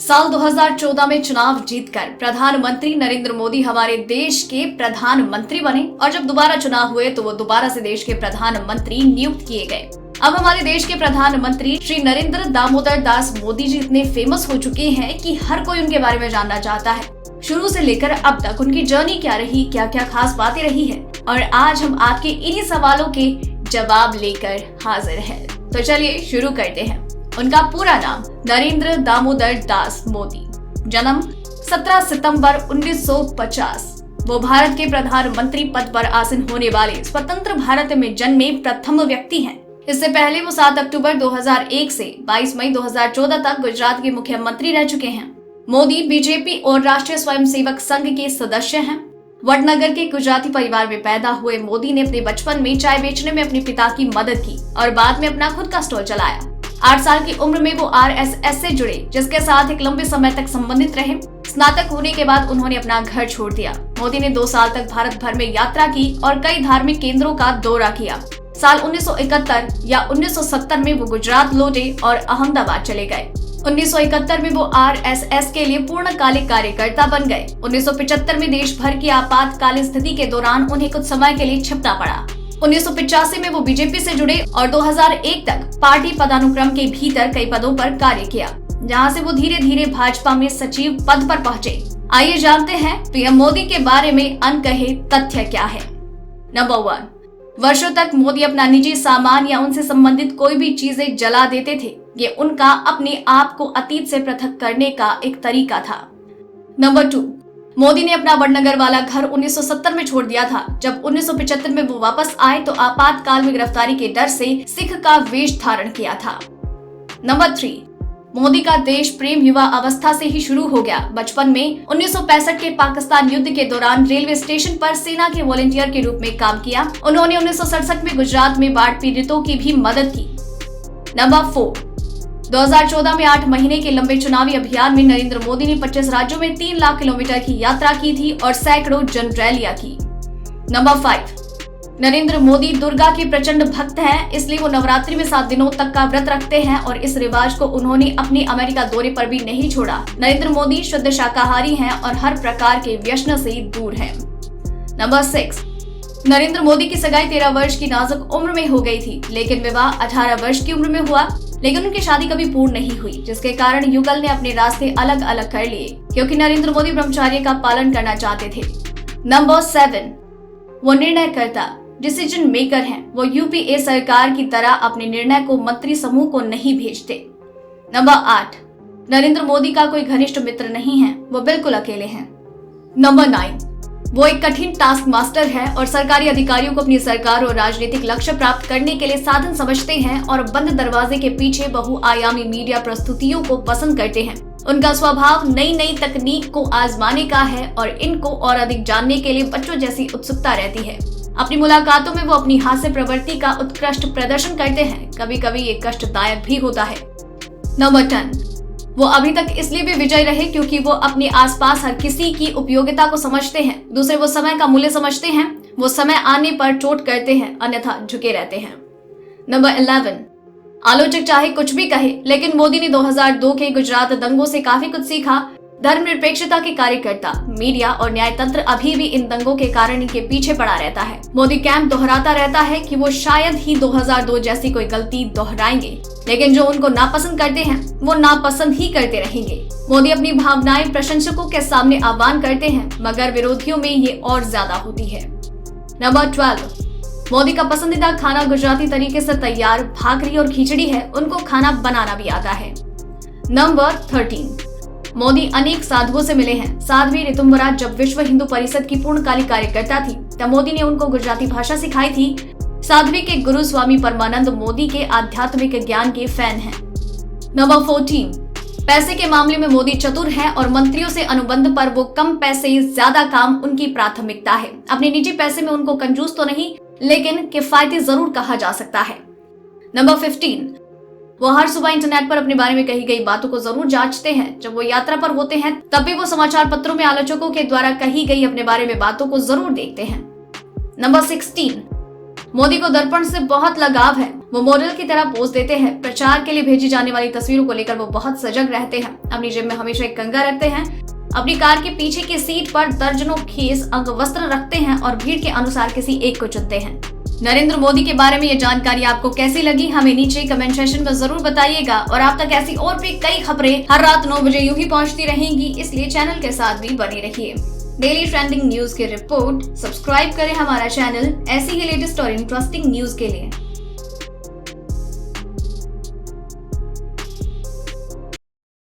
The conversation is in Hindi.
साल 2014 में चुनाव जीतकर प्रधानमंत्री नरेंद्र मोदी हमारे देश के प्रधानमंत्री बने और जब दोबारा चुनाव हुए तो वो दोबारा से देश के प्रधानमंत्री नियुक्त किए गए। अब हमारे देश के प्रधानमंत्री श्री नरेंद्र दामोदर दास मोदी जी इतने फेमस हो चुके हैं कि हर कोई उनके बारे में जानना चाहता है। शुरू से लेकर अब तक उनकी जर्नी क्या रही, क्या क्या खास बातें रही है, और आज हम आपके इन्हीं सवालों के जवाब लेकर हाजिर हैं। तो चलिए शुरू करते हैं। उनका पूरा नाम नरेंद्र दामोदर दास मोदी, जन्म 17 सितंबर 1950। वो भारत के प्रधानमंत्री पद पर आसीन होने वाले स्वतंत्र भारत में जन्मे प्रथम व्यक्ति हैं। इससे पहले वो 7 अक्टूबर 2001 से 22 मई 2014 तक गुजरात के मुख्यमंत्री रह चुके हैं। मोदी बीजेपी और राष्ट्रीय स्वयंसेवक संघ के सदस्य हैं। वडनगर के गुजराती परिवार में पैदा हुए मोदी ने अपने बचपन में चाय बेचने में अपने पिता की मदद की और बाद में अपना खुद का स्टॉल चलाया। 8 साल की उम्र में वो आरएसएस से जुड़े, जिसके साथ एक लंबे समय तक संबंधित रहे। स्नातक होने के बाद उन्होंने अपना घर छोड़ दिया। मोदी ने 2 साल तक भारत भर में यात्रा की और कई धार्मिक केंद्रों का दौरा किया। साल 1971 या 1970 में वो गुजरात लौटे और अहमदाबाद चले गए। 1971 में वो आरएसएस के लिए पूर्णकालिक कार्यकर्ता बन गए। 1975 में देश भर की आपातकालीन स्थिति के दौरान उन्हें कुछ समय के लिए छिपना पड़ा। 1985 में वो बीजेपी से जुड़े और 2001 तक पार्टी पदानुक्रम के भीतर कई पदों पर कार्य किया, जहां से वो धीरे धीरे भाजपा में सचिव पद पर पहुंचे। आइए जानते हैं पीएम मोदी के बारे में अनकहे तथ्य क्या है। नंबर 1, वर्षों तक मोदी अपना निजी सामान या उनसे संबंधित कोई भी चीजें जला देते थे। ये उनका अपने आप को अतीत से पृथक करने का एक तरीका था। नंबर 2, मोदी ने अपना वडनगर वाला घर 1970 में छोड़ दिया था। जब 1975 में वो वापस आए तो आपातकाल में गिरफ्तारी के डर से सिख का वेश धारण किया था। नंबर 3, मोदी का देश प्रेम युवा अवस्था से ही शुरू हो गया। बचपन में 1965 के पाकिस्तान युद्ध के दौरान रेलवे स्टेशन पर सेना के वॉलंटियर के रूप में काम किया। उन्होंने 1967 में गुजरात में बाढ़ पीड़ितों की भी मदद की। नंबर 4, 2014 में 8 महीने के लंबे चुनावी अभियान में नरेंद्र मोदी ने 25 राज्यों में 3 लाख किलोमीटर की यात्रा की थी और सैकड़ों जन रैलियां की। नंबर 5, नरेंद्र मोदी दुर्गा के प्रचंड भक्त हैं, इसलिए वो नवरात्रि में 7 दिनों तक का व्रत रखते हैं और इस रिवाज को उन्होंने अपने अमेरिका दौरे पर भी नहीं छोड़ा। नरेंद्र मोदी शुद्ध शाकाहारी हैं और हर प्रकार के व्यसन से दूर हैं। नंबर 6, नरेंद्र मोदी की सगाई 13 वर्ष की नाजुक उम्र में हो गई थी, लेकिन विवाह 18 वर्ष की उम्र में हुआ। लेकिन उनकी शादी कभी पूर्ण नहीं हुई, जिसके कारण युगल ने अपने रास्ते अलग अलग कर लिए, क्योंकि नरेंद्र मोदी ब्रह्मचर्य का पालन करना चाहते थे। नंबर 7, वो निर्णयकर्ता डिसीजन मेकर हैं। वो यूपीए सरकार की तरह अपने निर्णय को मंत्री समूह को नहीं भेजते। नंबर 8, नरेंद्र मोदी का कोई घनिष्ठ मित्र नहीं है, वो बिल्कुल अकेले हैं। नंबर 9, वो एक कठिन टास्क मास्टर है और सरकारी अधिकारियों को अपनी सरकार और राजनीतिक लक्ष्य प्राप्त करने के लिए साधन समझते हैं और बंद दरवाजे के पीछे बहुआयामी मीडिया प्रस्तुतियों को पसंद करते हैं। उनका स्वभाव नई नई तकनीक को आजमाने का है और इनको और अधिक जानने के लिए बच्चों जैसी उत्सुकता रहती है। अपनी मुलाकातों में वो अपनी हास्य प्रवृत्ति का उत्कृष्ट प्रदर्शन करते हैं। कभी कभी ये कष्टदायक भी होता है। नंबर 10, वो अभी तक इसलिए भी विजयी रहे क्योंकि वो अपने आसपास हर किसी की उपयोगिता को समझते हैं। दूसरे वो समय का मूल्य समझते हैं। वो समय आने पर चोट करते हैं, अन्यथा झुके रहते हैं। नंबर 11, आलोचक चाहे कुछ भी कहे, लेकिन मोदी ने 2002 के गुजरात दंगों से काफी कुछ सीखा। धर्मनिरपेक्षता के कार्यकर्ता, मीडिया और न्याय तंत्र अभी भी इन दंगों के कारण इनके पीछे पड़ा रहता है। मोदी कैंप दोहराता रहता है कि वो शायद ही 2002 जैसी कोई गलती दोहराएंगे, लेकिन जो उनको नापसंद करते हैं वो नापसंद ही करते रहेंगे। मोदी अपनी भावनाएं प्रशंसकों के सामने आह्वान करते हैं, मगर विरोधियों में ये और ज्यादा होती है। नंबर 12, मोदी का पसंदीदा खाना गुजराती तरीके से तैयार भाकरी और खिचड़ी है। उनको खाना बनाना भी आता है। नंबर 13, मोदी अनेक साधुओं से मिले हैं। साध्वी ऋतुम्बरा जब विश्व हिंदू परिषद की पूर्णकालिक कार्यकर्ता थी, तब मोदी ने उनको गुजराती भाषा सिखाई थी। साध्वी के गुरु स्वामी परमानंद मोदी के आध्यात्मिक ज्ञान के फैन हैं। नंबर 14, पैसे के मामले में मोदी चतुर हैं और मंत्रियों से अनुबंध पर वो कम पैसे ज्यादा काम उनकी प्राथमिकता है। अपने निजी पैसे में उनको कंजूस तो नहीं, लेकिन किफायती जरूर कहा जा सकता है। नंबर 15, वो हर सुबह इंटरनेट पर अपने बारे में कही गई बातों को जरूर जांचते हैं। जब वो यात्रा पर होते हैं तब भी वो समाचार पत्रों में आलोचकों के द्वारा कही गई अपने बारे में बातों को जरूर देखते हैं। नंबर 16, मोदी को दर्पण से बहुत लगाव है। वो मॉडल की तरह पोज देते हैं। प्रचार के लिए भेजी जाने वाली तस्वीरों को लेकर वो बहुत सजग रहते हैं। अपनी जेब में हमेशा एक कंघा रखते हैं। अपनी कार के पीछे की सीट पर दर्जनों खेस अंगवस्त्र रखते हैं और भीड़ के अनुसार किसी एक को चुनते हैं। नरेंद्र मोदी के बारे में ये जानकारी आपको कैसी लगी, हमें नीचे कमेंट सेक्शन में जरूर बताइएगा। और आप तक ऐसी और भी कई खबरें हर रात 9 बजे यूं ही पहुंचती रहेंगी, इसलिए चैनल के साथ भी बने रहिए। डेली ट्रेंडिंग न्यूज की रिपोर्ट सब्सक्राइब करें हमारा चैनल ऐसी ही लेटेस्ट और इंटरेस्टिंग न्यूज के लिए।